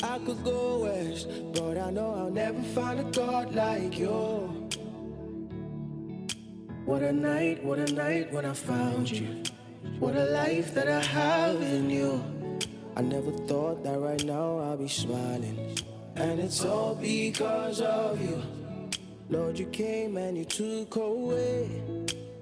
I could go west, but I know I'll never find a God like you. What a night when I found you. What a life that I have in you. I never thought that right now I'll be smiling, and it's all because of you. Lord, you came and you took away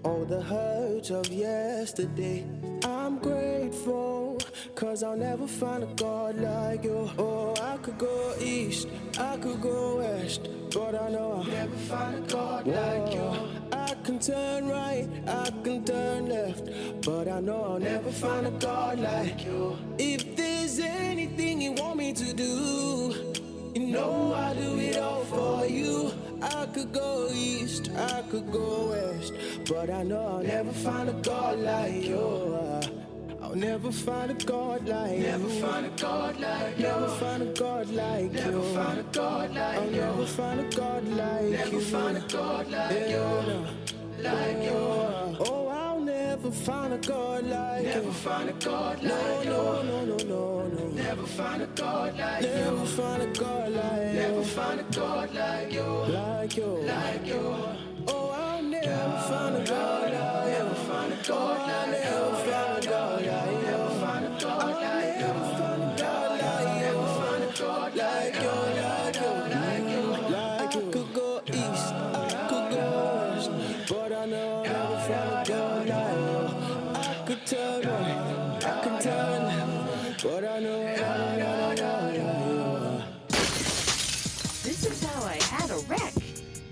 all the hurt of yesterday. I'm grateful, cause I'll never find a God like you. Oh, I could go east, I could go west, but I know I'll never find a God like you. I can turn right, I can turn left, but I know I'll never find a God like you. If there's anything you want me to do, you know I'll do it all for you. I could go east, I could go west, but I know I'll never find a God like you. I'll never find a God like you. Never find a God like you. Never find a God like you. Never find a God like you. I'll never find a God like you. Never find a God like you. Like you. Oh, I'll never find a God like you. Never find a God like you. No. Never find a God like you. Never find a God like you. Never find a God like you. Like you. Like you. Oh, I'll never find a God like you. Never find a God like you. Never find a God like you. Never find a God like you. Never find a God like you. Never find a God like you. Like you. Like you. Like you. I could go east, I could go west, but I know I'll never find a God like you. I could turn right, I could turn left, but I know I'll never find a God like you. This is how I had a wreck,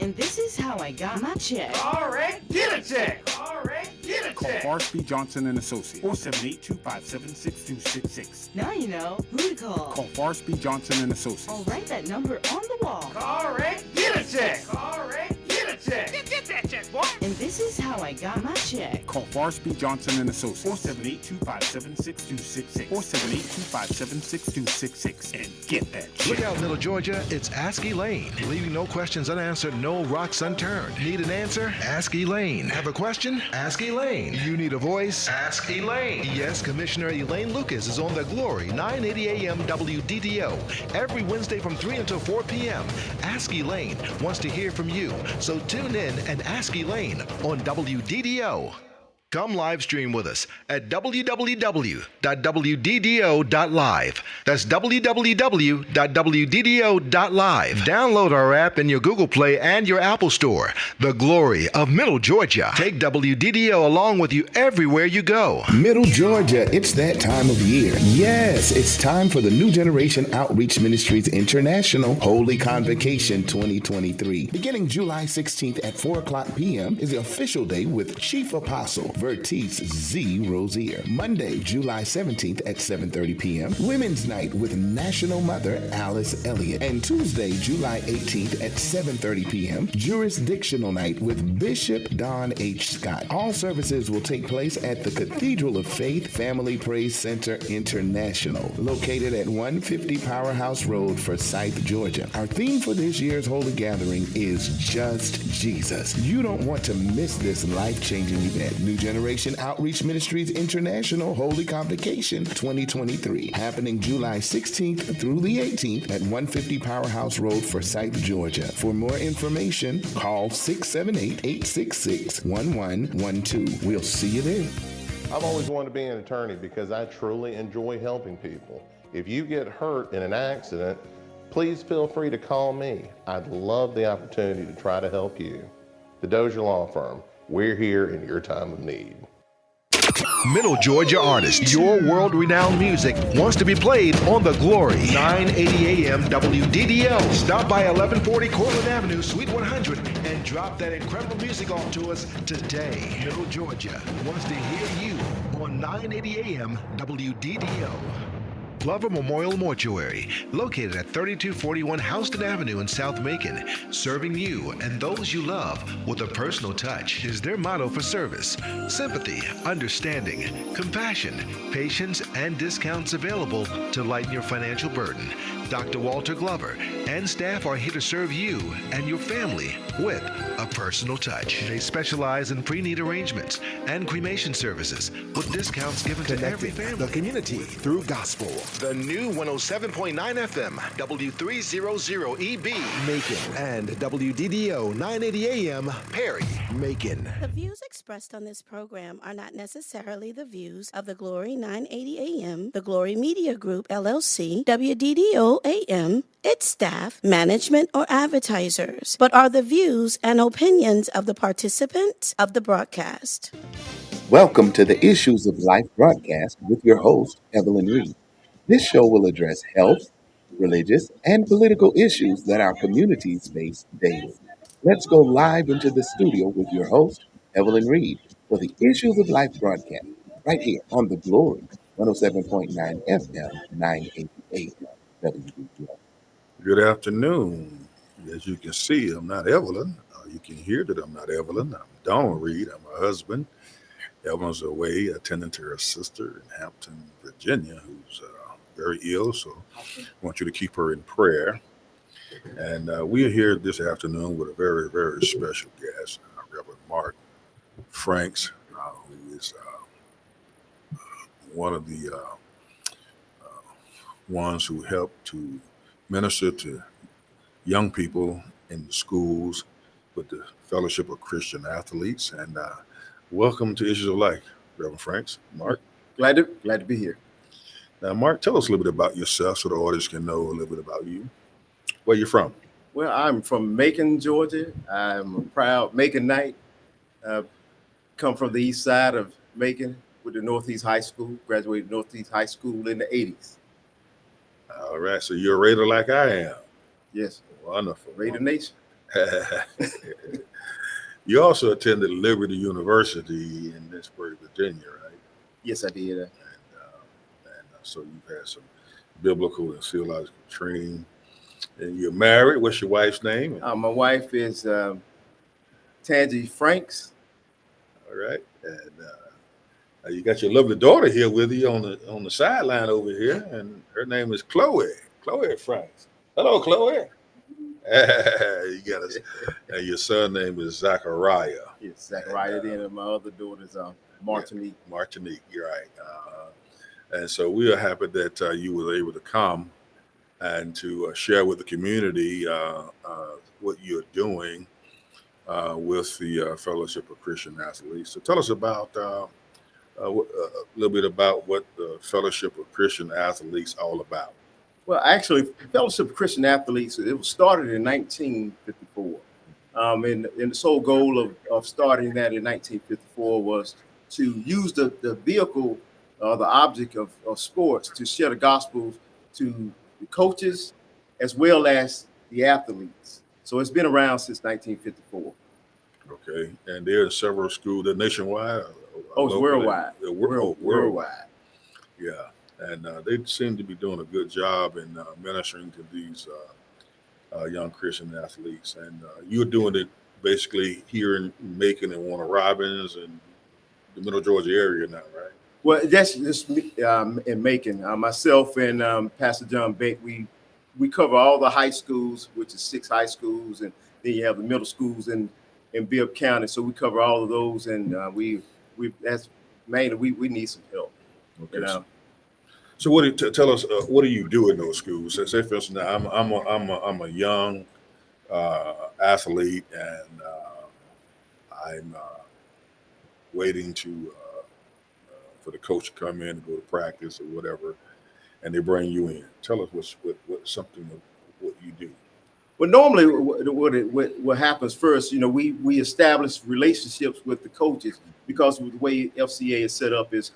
and this is how I got my check. All right, get a check. All right, get a Call check. Farsby Johnson and Associates, 478-257-6266. Now you know who to call. Call Farsby Johnson and Associates. I'll write that number on the wall. All right, get a check. All right, get a check. Get that check, boy. And this is how I got my check. Call Farsby Johnson and Associates, 478-257-6266, 478-257-6266, and get that check. Look out, Middle Georgia. It's Ask Elaine. Leaving no questions unanswered, no rocks unturned. Need an answer? Ask Elaine. Have a question? Ask Elaine. You need a voice? Ask Elaine. Yes, Commissioner Elaine Lucas is on the Glory, 980 AM WDDO, every Wednesday from 3 until 4 p.m. Ask Elaine wants to hear from you, so tune in and ask Elaine on WDDO. Come live stream with us at www.wddo.live. That's www.wddo.live. Download our app in your Google Play and your Apple Store. The Glory of Middle Georgia. Take WDDO along with you everywhere you go. Middle Georgia, it's that time of year. Yes, it's time for the New Generation Outreach Ministries International Holy Convocation 2023. Beginning July 16th at 4 o'clock p.m. is the official day with Chief Apostle Vertice Z. Rosier. Monday, July 17th at 7:30 p.m. Women's Night with National Mother Alice Elliott. And Tuesday, July 18th at 7:30 p.m. Jurisdictional Night with Bishop Don H. Scott. All services will take place at the Cathedral of Faith Family Praise Center International, located at 150 Powerhouse Road, Forsyth, Georgia. Our theme for this year's Holy Gathering is Just Jesus. You don't want to miss this life-changing event. New Generation Outreach Ministries International Holy Convocation 2023, happening July 16th through the 18th at 150 Powerhouse Road, Forsyth, Georgia. For more information, call 678-866-1112. We'll see you there. I've always wanted to be an attorney because I truly enjoy helping people. If you get hurt in an accident, please feel free to call me. I'd love the opportunity to try to help you. The Dozier Law Firm. We're here in your time of need. Middle Georgia artist, your world-renowned music wants to be played on The Glory, 980 AM WDDO. Stop by 1140 Cortland Avenue, Suite 100, and drop that incredible music off to us today. Middle Georgia wants to hear you on 980 AM WDDO. Glover Memorial Mortuary, located at 3241 Houston Avenue in South Macon, serving you and those you love with a personal touch is their motto for service. Sympathy, understanding, compassion, patience, and discounts available to lighten your financial burden. Dr. Walter Glover, and staff are here to serve you and your family with a personal touch. They specialize in pre-need arrangements and cremation services with discounts given to every family. The community through gospel. The new 107.9 FM, W300EB, Macon and WDDO 980 AM Perry. Macon. The views expressed on this program are not necessarily the views of the Glory 980 AM, the Glory Media Group, LLC, WDDO AM, its staff, management, or advertisers, but are the views and opinions of the participants of the broadcast. Welcome to the Issues of Life broadcast with your host, EVELYN Reed. This show will address health, religious, and political issues that our communities face daily. Let's go live into the studio with your host, EVELYN Reed, for the Issues of Life broadcast, right here on the Glory 107.9 FM 988 WDO. Good afternoon. As you can see, I'm not Evelyn. You can hear that I'm not Evelyn. I'm Donald Reed. I'm her husband. Evelyn's away attending to her sister in Hampton, Virginia, who's very ill. So I want you to keep her in prayer. And we are here this afternoon with a very, very special guest, Reverend Mark Franks, who is one of the ones who help to minister to young people in the schools with the Fellowship of Christian Athletes. And welcome to Issues of Life, Reverend Franks. Mark. Glad to be here. Now, Mark, tell us a little bit about yourself so the audience can know a little bit about you. Where you from? Well, I'm from Macon, Georgia. I'm a proud Maconite. Come from the east side of Macon with the Northeast High School. Graduated Northeast High School in the 80s. All right, so you're a Raider like I am. Yes. Wonderful. Raider Nation. You also attended Liberty University in Lynchburg, Virginia, right? Yes, I did. And so you've had some biblical and theological training. And you're married. What's your wife's name? My wife is Tangi Franks. All right. And you got your lovely daughter here with you on the sideline over here, and her name is Chloe Franks. Hello, Chloe. You got us. And your son name is Zachariah. Yes, Zachariah. And my other daughter's Martinique. Martinique, you're right. And so we are happy that you were able to come and to share with the community what you're doing with the Fellowship of Christian Athletes. So tell us about a little bit about what the Fellowship of Christian Athletes all about. Well, actually, Fellowship of Christian Athletes, it was started in 1954. And the sole goal of starting that in 1954 was to use the vehicle, the object of sports, to share the gospel to the coaches as well as the athletes. So it's been around since 1954. Okay. And there are several schools. They're nationwide? Oh, it's worldwide. Worldwide. Yeah. And they seem to be doing a good job in ministering to these young Christian athletes. And you're doing it basically here in Macon and Warner Robins and the Middle Georgia area now, right? Well, that's just in Macon. Myself and Pastor John Beck, we cover all the high schools, which is 6 high schools, and then you have the middle schools in Bibb County. So we cover all of those, and we that's mainly we need some help. Okay. You know? So what do tell us? What do you do in those schools? Say for instance, now I'm a young athlete, and I'm waiting for the coach to come in and go to practice or whatever, and they bring you in. Tell us what something of what you do. Well, normally what happens first, we establish relationships with the coaches, because the way FCA is set up is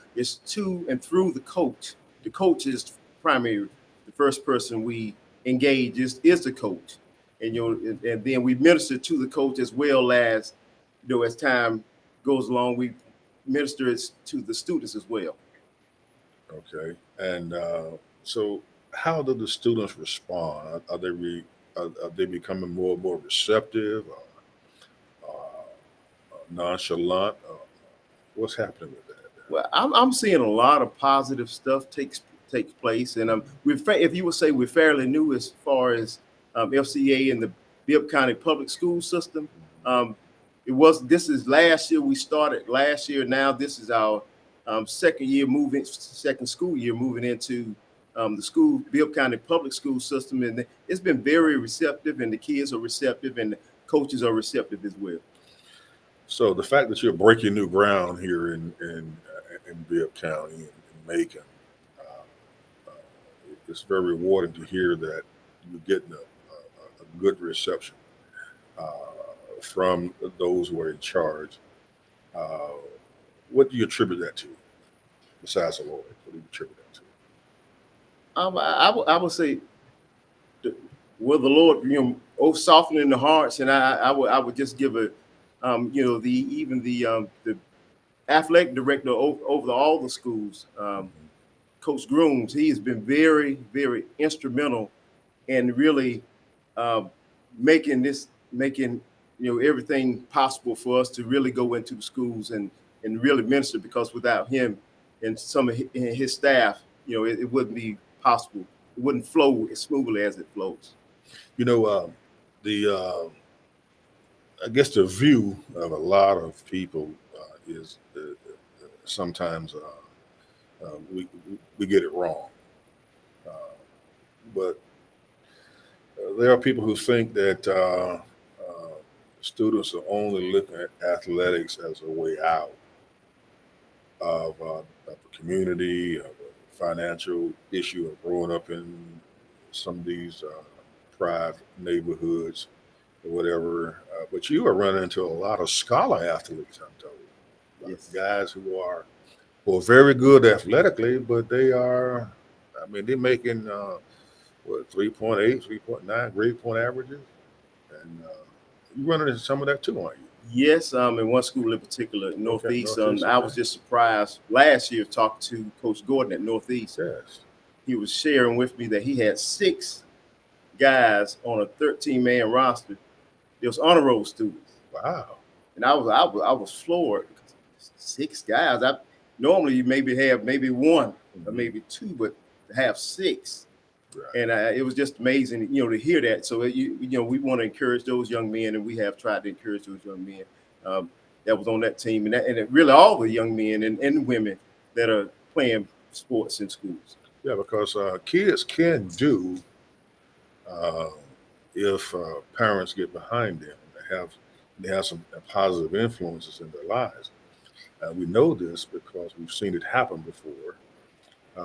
to and through the coach. The coach is primary. The first person we engage is the coach, and and then we minister to the coach as well as, as time goes along, we minister it to the students as well. Okay, and so how do the students respond? Are they becoming more and more receptive, nonchalant? What's happening with that? Well, I'm seeing a lot of positive stuff takes place, and if you would say we're fairly new as far as FCA and the Bibb County public school system. This is last year, we started last year. Now this is our second school year moving into the Bibb County public school system. And it's been very receptive, and the kids are receptive, and the coaches are receptive as well. So the fact that you're breaking new ground here in Bibb County and Macon, it's very rewarding to hear that you're getting a good reception from those who are in charge. What do you attribute that to, besides the Lord? What do you attribute that to? I would say, will the Lord, softening the hearts, and I would just give a, the athletic director over all the schools, Coach Grooms. He has been very, very instrumental in really making everything possible for us to really go into the schools and really minister, because without him and some of his staff, it wouldn't be possible. It wouldn't flow as smoothly as it flows. I guess the view of a lot of people is sometimes we get it wrong. But there are people who think that students are only looking at athletics as a way out of a community, of a financial issue of growing up in some of these private neighborhoods or whatever. But you are running into a lot of scholar athletes, I'm told. Yes. Guys who are very good athletically, but they're making 3.8, 3.9 grade point averages. And you running into some of that too, aren't you? Yes, in one school in particular, Northeast. Northeast, I was just surprised last year talking to Coach Gordon at Northeast. Yes. He was sharing with me that he had 6 guys on a 13-man roster. It was honor roll students. Wow. And I was floored. 6 guys. Normally you maybe have one or maybe 2, but to have 6. Right. And it was just amazing, to hear that. So, we want to encourage those young men, and we have tried to encourage those young men that was on that team, and really all the young men and women that are playing sports in schools. Yeah, because kids can do if parents get behind them. They have some positive influences in their lives. We know this because we've seen it happen before.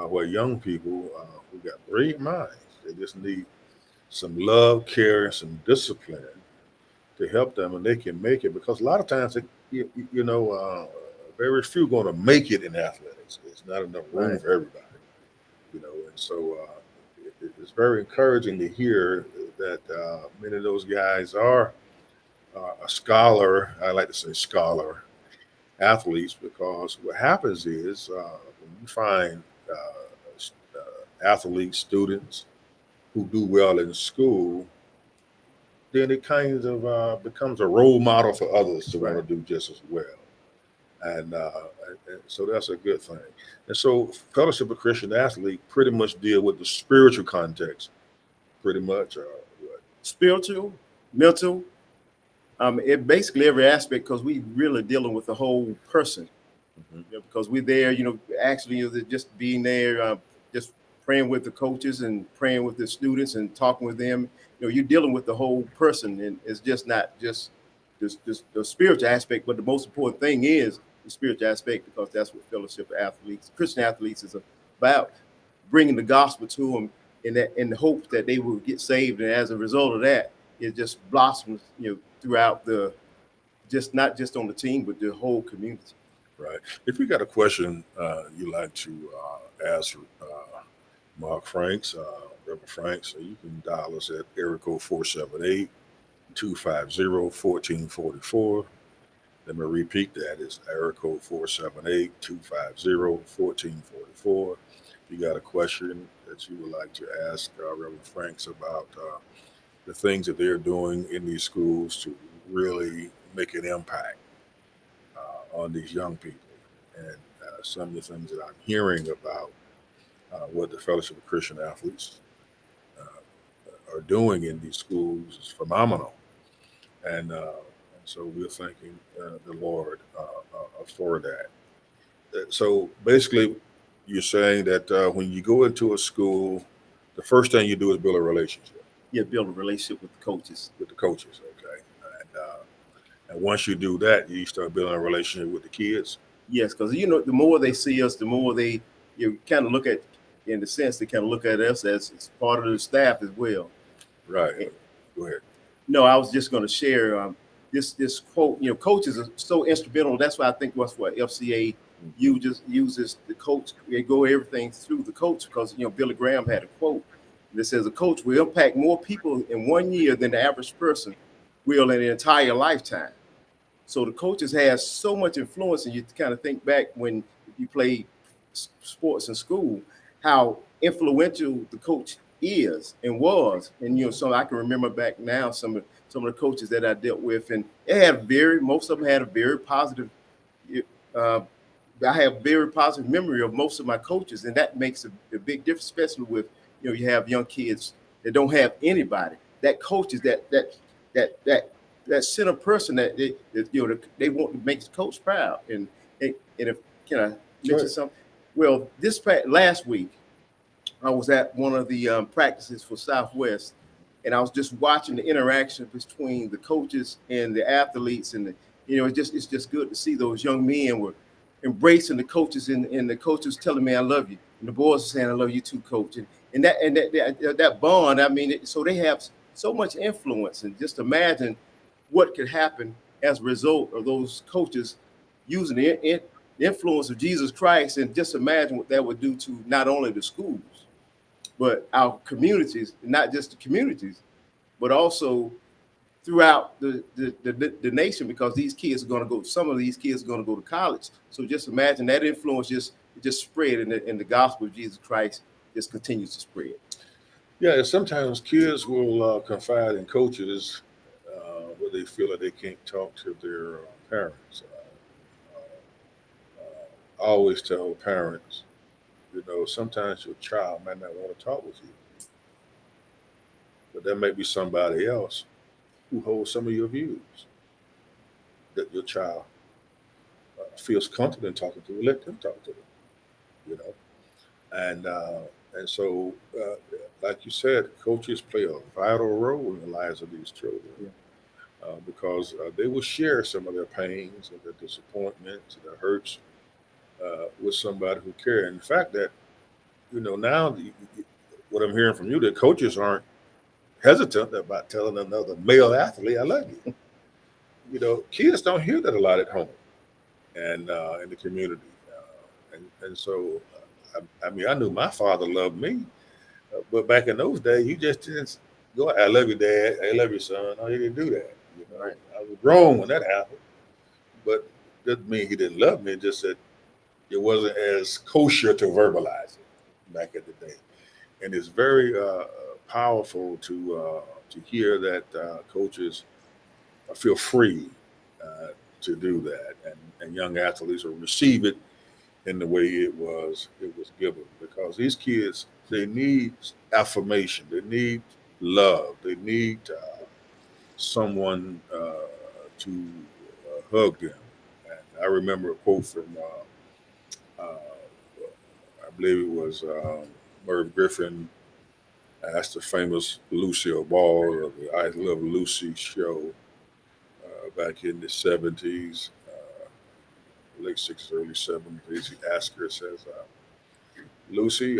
Where young people who got brilliant minds, they just need some love, care, and some discipline to help them, and they can make it. Because a lot of times, very few going to make it in athletics. There's not enough room for everybody, and so it's very encouraging to hear that many of those guys are a scholar. I like to say scholar athletes, because what happens is when you find athletes, students who do well in school, then it kind of becomes a role model for others to want to do just as well. And so that's a good thing. And so Fellowship of Christian Athlete pretty much deal with the spiritual context, pretty much. Spiritual, mental, it basically every aspect, because we really dealing with the whole person. Because we're there, actually just being there, just praying with the coaches and praying with the students and talking with them. You're dealing with the whole person, and it's just not just the spiritual aspect, but the most important thing is the spiritual aspect, because that's what Fellowship of Athletes, Christian Athletes, is about, bringing the gospel to them in the hope that they will get saved. And as a result of that, it just blossoms, throughout not just on the team, but the whole community. Right. If you got a question you'd like to ask Mark Franks, Reverend Franks, you can dial us at area code 478-250-1444. Let me repeat that. It's area code 478-250-1444. If you got a question that you would like to ask Reverend Franks about the things that they're doing in these schools to really make an impact on these young people, and some of the things that I'm hearing about what the Fellowship of Christian Athletes are doing in these schools is phenomenal. And so we're thanking the Lord for that. So basically, you're saying that when you go into a school, the first thing you do is build a relationship. Yeah, build a relationship with the coaches. With the coaches, okay. And once you do that, you start building a relationship with the kids. Yes, because the more they see us, the more they kind of look at, in the sense, they kind of look at us as part of the staff as well. Right. Go ahead. No, I was just going to share this quote. Coaches are so instrumental. That's why I think that's what FCA uses the coach. They go everything through the coach because Billy Graham had a quote that says a coach will impact more people in 1 year than the average person will in an entire lifetime. So the coaches have so much influence, and you kind of think back when you played sports in school, how influential the coach is and was. And so I can remember back now some of the coaches that I dealt with, and they had most of them had a very positive. I have very positive memory of most of my coaches, and that makes a big difference, especially with you have young kids that don't have anybody. That coach is that center person that they want to make the coach proud. And if can I mention something? Well, last week I was at one of the practices for Southwest, and I was just watching the interaction between the coaches and the athletes, and it's just good to see those young men were embracing the coaches, and the coaches telling me I love you, and the boys are saying I love you too, coach, and that bond. I mean, so they have so much influence, and just imagine what could happen as a result of those coaches using the influence of Jesus Christ, and just imagine what that would do to not only the schools, but our communities, not just the communities, but also throughout the nation, because these kids are going to some of these kids are going to go to college. So just imagine that influence just spread, and the gospel of Jesus Christ just continues to spread. Yeah, sometimes kids will confide in coaches where they feel that they can't talk to their parents. I always tell parents, sometimes your child might not want to talk with you, but there may be somebody else who holds some of your views that your child feels comfortable in talking to. Let them talk to them, and so like you said, coaches play a vital role in the lives of these children. Yeah. Because they will share some of their pains and their disappointments and their hurts with somebody who cares. And the fact that, now what I'm hearing from you, that coaches aren't hesitant about telling another male athlete, I love you. Kids don't hear that a lot at home and in the community. And so, I knew my father loved me, but back in those days, you just didn't go, I love you, Dad. I love you, son. No, he didn't do that. Right. I was grown when that happened, but doesn't mean he didn't love me. Just that it wasn't as kosher to verbalize it back in the day. And it's very powerful to hear that coaches feel free to do that, and young athletes will receive it in the way it was given, because these kids, they need affirmation, they need love, they need someone to hug them. And I remember a quote from I believe it was Merv Griffin asked the famous Lucille Ball of the I Love Lucy show back in the 70s, late 60s, early 70s. He asked her, says, Lucy,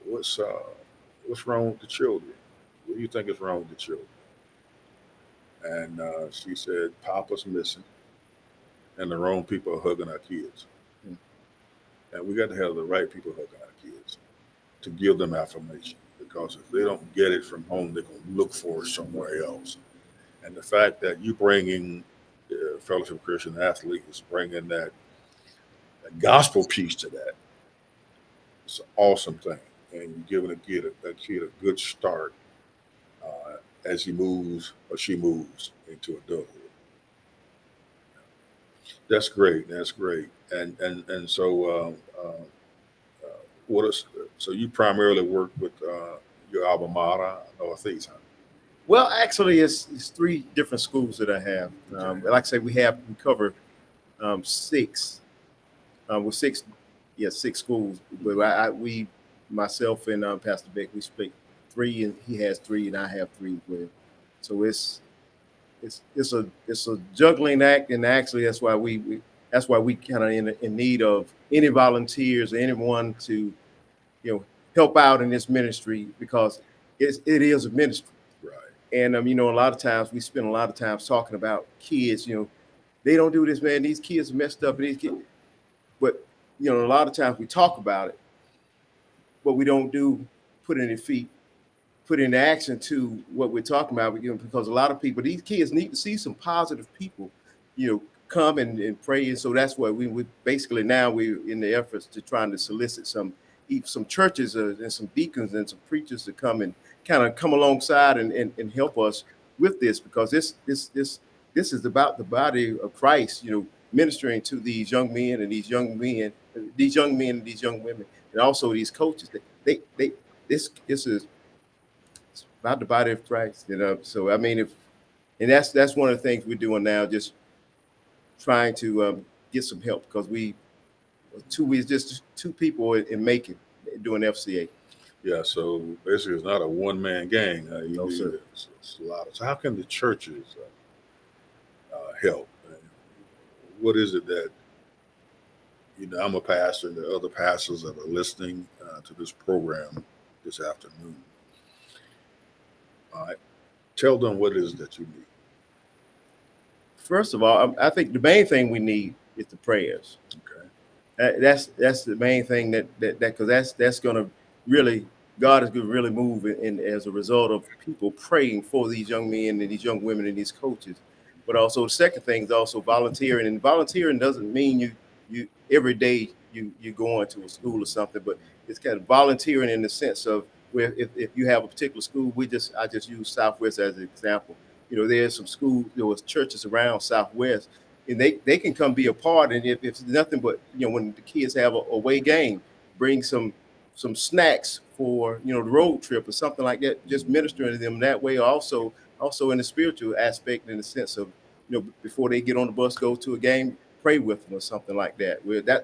what's wrong with the children? What do you think is wrong with the children? And she said, Papa's missing, and the wrong people are hugging our kids. And we got to have the right people hugging our kids to give them affirmation, because if they don't get it from home, they're going to look for it somewhere else. And the fact that you bringing Fellowship Christian Athletes, bringing that gospel piece to that, it's an awesome thing. And you're giving a kid a good start as he moves or she moves into adulthood. That's great. That's great. And so so you primarily work with your alma mater, Northeast, huh? Well, actually, it's three different schools that I have. Like I say, we cover six with six, yeah, six schools. But we, myself and Pastor Beck, we split three, and he has three, and I have three as well. So it's a juggling act, and actually that's why we kind of in need of any volunteers or anyone to help out in this ministry, because it is a ministry. Right. And a lot of times we spend a lot of times talking about kids. They don't do this, man. These kids are messed up, and these kids. But a lot of times we talk about it, but we don't put in feet, put into action to what we're talking about. Because a lot of people, these kids need to see some positive people, come and pray. And so that's why we basically now we're in the efforts to trying to solicit some churches and some deacons and some preachers to come and kind of come alongside and help us with this, because this is about the body of Christ, ministering to these young men and these young men and these young women, and also these coaches. This is about the body of Christ, So I mean, and that's one of the things we're doing now, just trying to get some help, because we're just two people in Macon doing FCA. Yeah, so basically it's not a one-man gang. No, sir. It's a lot. So how can the churches help? What is it that, I'm a pastor, and the other pastors that are listening to this program this afternoon. All right. Tell them what it is that you need. First of all, I think the main thing we need is the prayers. Okay. That's the main thing because that's going to really, God is going to really move in as a result of people praying for these young men and these young women and these coaches. But also the second thing is also volunteering. And volunteering doesn't mean you every day you're going to a school or something, but it's kind of volunteering in the sense of where if you have a particular school, I just use Southwest as an example. There's some schools, there was churches around Southwest, and they can come be a part. And if it's nothing but, when the kids have a away game, bring some snacks for, the road trip or something like that, just ministering to them that way. Also in the spiritual aspect, in the sense of, before they get on the bus, go to a game, pray with them or something like that.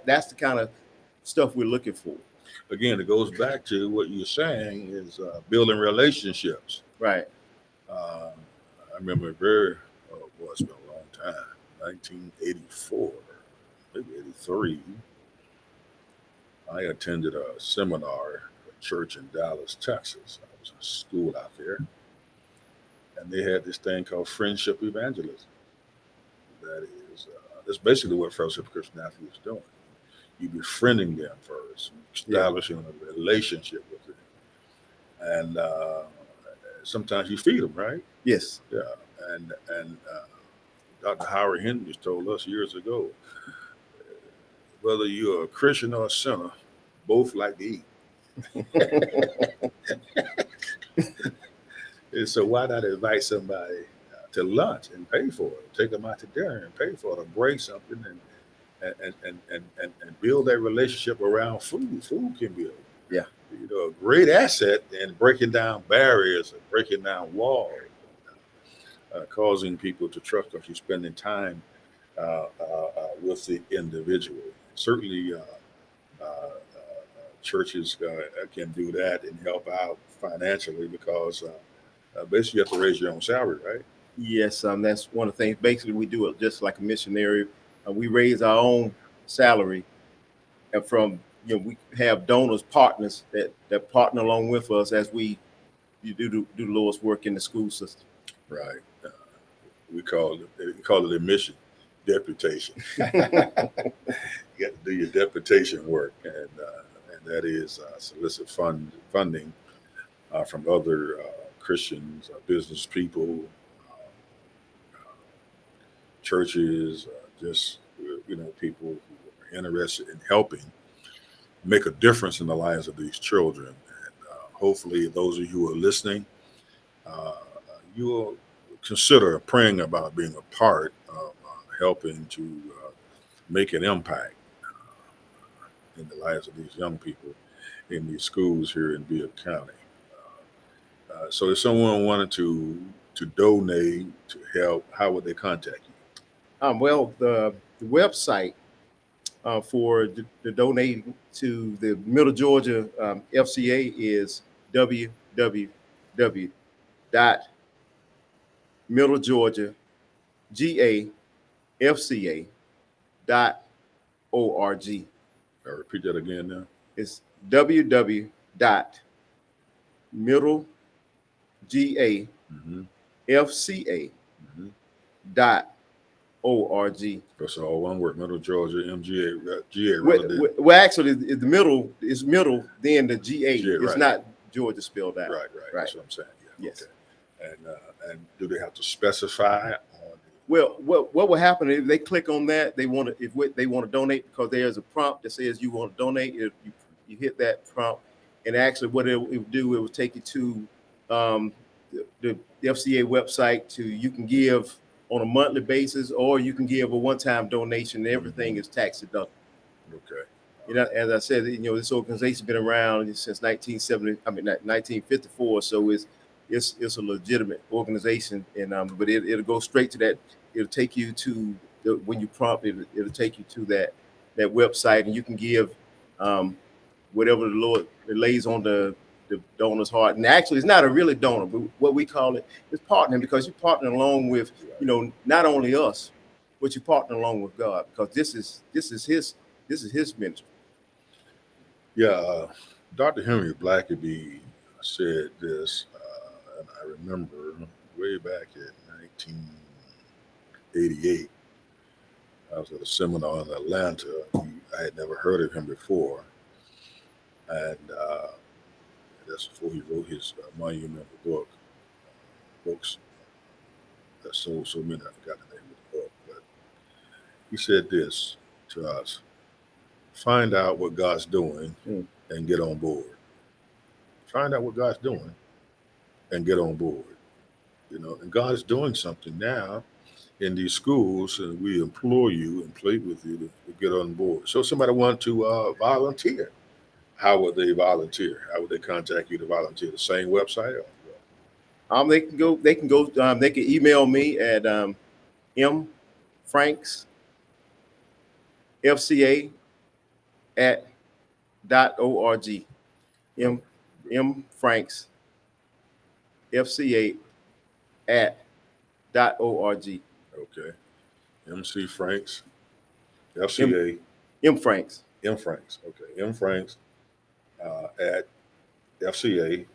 That's the kind of stuff we're looking for. Again, it goes back to what you're saying is building relationships. Right. I remember it's been a long time, 1984, maybe 83. I attended a seminar at a church in Dallas, Texas. I was in school out there, and they had this thing called friendship evangelism. That's basically what Fellowship of Christianity is doing. You befriending them first, establishing a relationship with them, and sometimes you feed them, right? Yes. Yeah, and Dr. Howard Hendricks told us years ago, whether you're a Christian or a sinner, both like to eat. And so why not invite somebody to lunch and pay for it? Take them out to dinner and pay for it, or break something and build that relationship around food. Food can be a great asset in breaking down barriers and breaking down walls, causing people to trust if you're spending time with the individual. Certainly, churches can do that and help out financially, because basically you have to raise your own salary, right? Yes, that's one of the things. Basically, we do it just like a missionary. We raise our own salary, and from we have donors, partners that partner along with us as we do the Lord's work in the school system. Right. We call it a mission deputation. You got to do your deputation work, and that is solicit funding from other Christians, business people, churches, just people who are interested in helping make a difference in the lives of these children. And hopefully, those of you who are listening, you will consider praying about being a part of helping to make an impact in the lives of these young people in these schools here in Bibb County. So if someone wanted to donate to help, how would they contact you? Well, the website for the donating to the Middle Georgia FCA is www.middlegeorgiagafca.org. I repeat that again now. It's www.middlegeorgiafca.org. That's all one word, Middle Georgia, MGA, GA Well, rather than. well, actually, the middle is middle, then the GA. GA, It's right. not Georgia spelled out. Right. That's what I'm saying. Yeah. Yes. Okay. And do they have to specify? Well, what will happen if they click on that? They want to they want to donate, because there's a prompt that says you want to donate. If you hit that prompt, and actually what it will do, it will take you to the FCA website. You can give on a monthly basis, or you can give a one-time donation. Everything is tax deductible. Okay. As I said, this organization's been around since 1954. So it's a legitimate organization, and but it'll go straight to that. It'll take you to when you prompt it, it'll take you to that website, and you can give whatever the Lord lays on the donor's heart. And actually, it's not a really donor, but what we call it is partnering, because you're partnering along with not only us, but you're partnering along with God, because this is His ministry. Yeah, Dr. Henry Blackaby said this, and I remember way back in 1988, I was at a seminar in Atlanta. I had never heard of him before, and that's before he wrote his monumental books that sold so many. I forgot the name of the book, but he said this to us: find out what God's doing and get on board. Find out what God's doing and get on board. And God is doing something now in these schools, and we implore you and plead with you to get on board. So if somebody want to volunteer, how would they volunteer? How would they contact you to volunteer? The same website? They can go. They can email me at mfranksfca@.org. mfranksfca@.org. Okay. MC Franks, FCA. M Franks. M Franks. Okay. M Franks at FCA.org.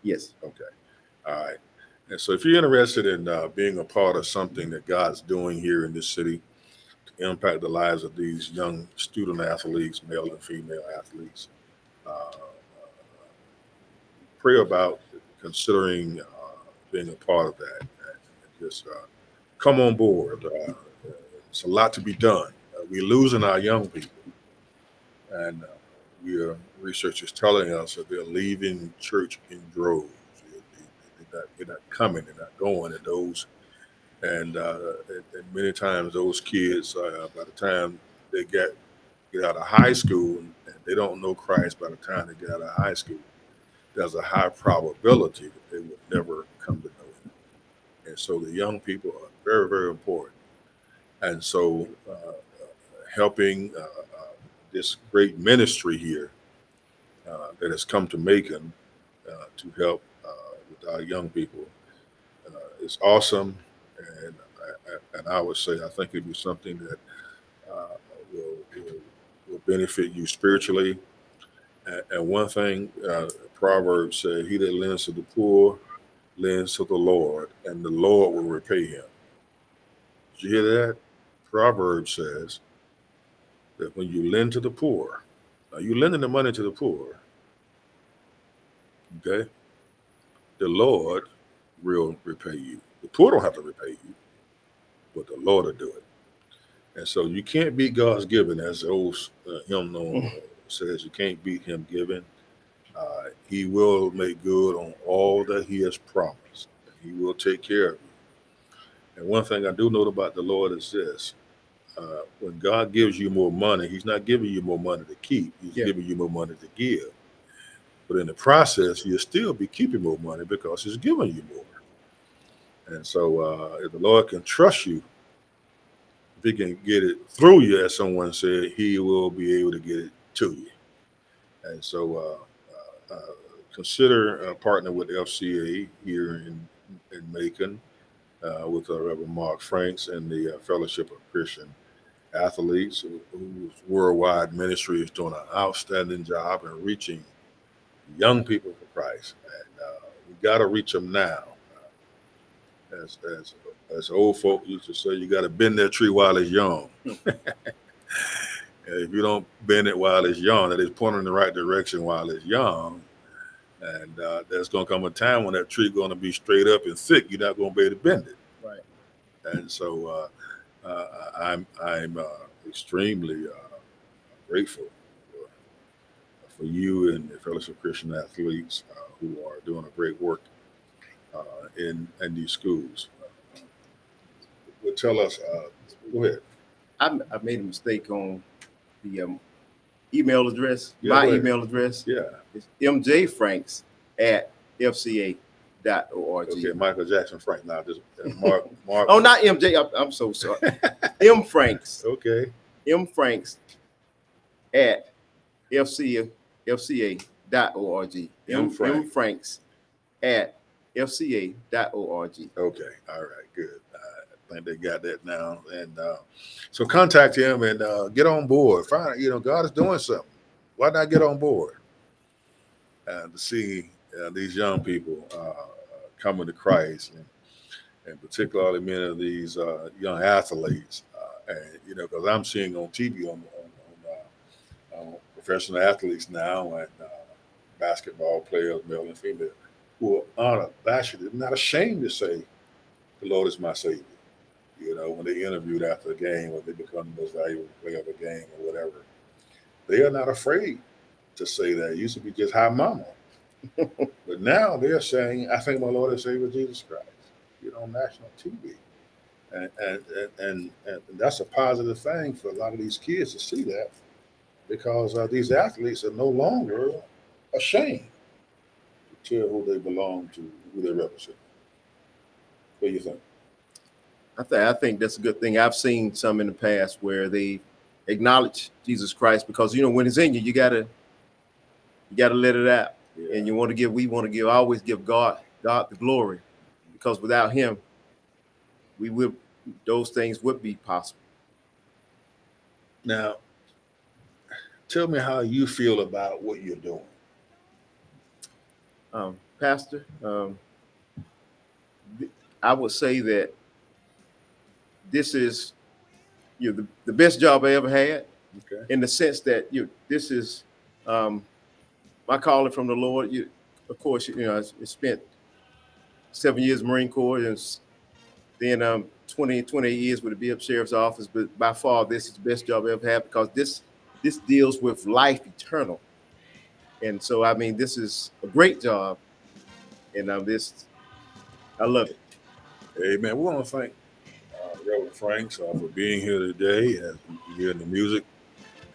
Yes. Okay. All right. And so if you're interested in being a part of something that God's doing here in this city to impact the lives of these young student athletes, male and female athletes, pray about considering being a part of that. And just come on board. It's a lot to be done. We're losing our young people. And research is telling us that they're leaving church in droves. They're not coming, they're not going, and many times those kids, by the time they get out of high school, and they don't know Christ by the time they get out of high school, there's a high probability that they will never come to know Him. And so the young people are very, very important. And so helping this great ministry here that has come to Macon to help with our young people is awesome, and I would say I think it'd be something that will benefit you spiritually. And one thing, Proverbs say, "He that lends to the poor lends to the Lord, and the Lord will repay him." Did you hear that? Proverbs says that when you lend to the poor, now you're lending the money to the poor, okay? The Lord will repay you. The poor don't have to repay you, but the Lord will do it. And so you can't beat God's giving, as the old hymn says. You can't beat Him giving. He will make good on all that He has promised. He will take care of you. And one thing I do know about the Lord is this: when God gives you more money, He's not giving you more money to keep. He's giving you more money to give. But in the process, you'll still be keeping more money because it's giving you more. And so if the Lord can trust you, if he can get it through you, as someone said, he will be able to get it to you. And so consider partnering with FCA here in Macon with Reverend Mark Franks and the Fellowship of Christian Athletes, whose worldwide ministry is doing an outstanding job in reaching young people for Christ. And we got to reach them now. As old folk used to say, you got to bend that tree while it's young. If you don't bend it while it's young, that is pointing in the right direction while it's young. And there's going to come a time when that tree going to be straight up and thick. You're not going to be able to bend it. Right. And so I'm extremely grateful for you and the Fellowship of Christian Athletes who are doing a great work in these schools. Well, tell us. Go ahead. I made a mistake on the email address. Yeah, my email address. Yeah. It's mjfranks@fca.org. Okay, Michael Jackson Frank. Now, just Mark. Oh, not MJ. I'm so sorry. M Franks. Okay. M Franks at fca.org. M Franks at fca.org. Okay. All right. Good. I think they got that now. And so contact him and get on board. Find, God is doing something. Why not get on board? To see these young people coming to Christ, and particularly many of these young athletes. And because I'm seeing on TV on professional athletes now and basketball players, male and female, who are unabashedly not ashamed to say, "The Lord is my Savior." When they interviewed after the game, or they become the most valuable player of the game, or whatever, they are not afraid to say that. It used to be just "Hi, Mama," but now they're saying, "I thank my Lord and Savior Jesus Christ." On national TV, and that's a positive thing for a lot of these kids to see that, because these athletes are no longer ashamed to tell who they belong to, who they represent. What do you think? I think that's a good thing. I've seen some in the past where they acknowledge Jesus Christ, because when it's in you, you gotta let it out. Yeah. And always give God the glory, because without him, those things would be possible. Now, tell me how you feel about what you're doing. Pastor, I would say that this is the best job I ever had. Okay. In the sense that this is my calling from the Lord. Of course, I spent 7 years Marine Corps, and then 28 years with the Bishop Sheriff's Office. But by far, this is the best job I ever had, because this deals with life eternal. And so, this is a great job, and I love it. Amen. We want to thank Reverend Franks for being here today, as we hear the music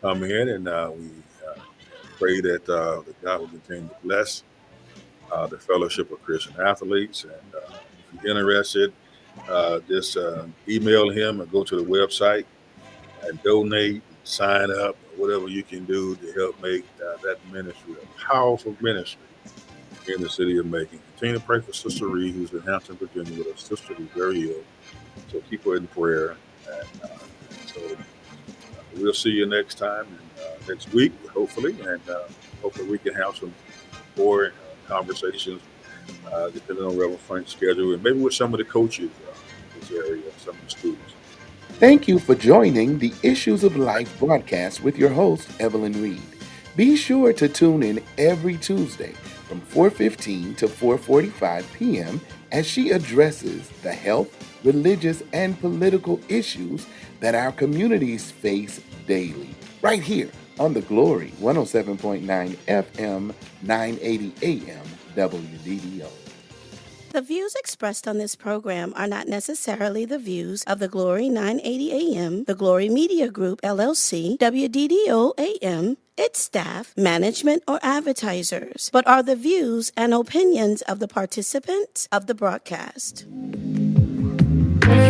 coming in, and we pray that God will continue to bless the Fellowship of Christian Athletes. And if you're interested, just email him or go to the website and donate, sign up, or whatever you can do to help make that ministry a powerful ministry in the city of Macon. Continue to pray for Sister Reed, who's in Hampton, Virginia, with her sister who's very ill. So keep her in prayer. And so we'll see you next time, next week, hopefully. And hopefully we can have some more conversations, depending on Reverend Frank's schedule, and maybe with some of the coaches in this area, some of the students. Thank you for joining the Issues of Life broadcast with your host, Evelyn Reed. Be sure to tune in every Tuesday from 4:15 to 4:45 p.m. as she addresses the health, religious, and political issues that our communities face daily, right here on the Glory 107.9 FM, 980 AM, WDDO. The views expressed on this program are not necessarily the views of the Glory 980 AM, the Glory Media Group, LLC, WDDO AM, its staff, management, or advertisers, but are the views and opinions of the participants of the broadcast.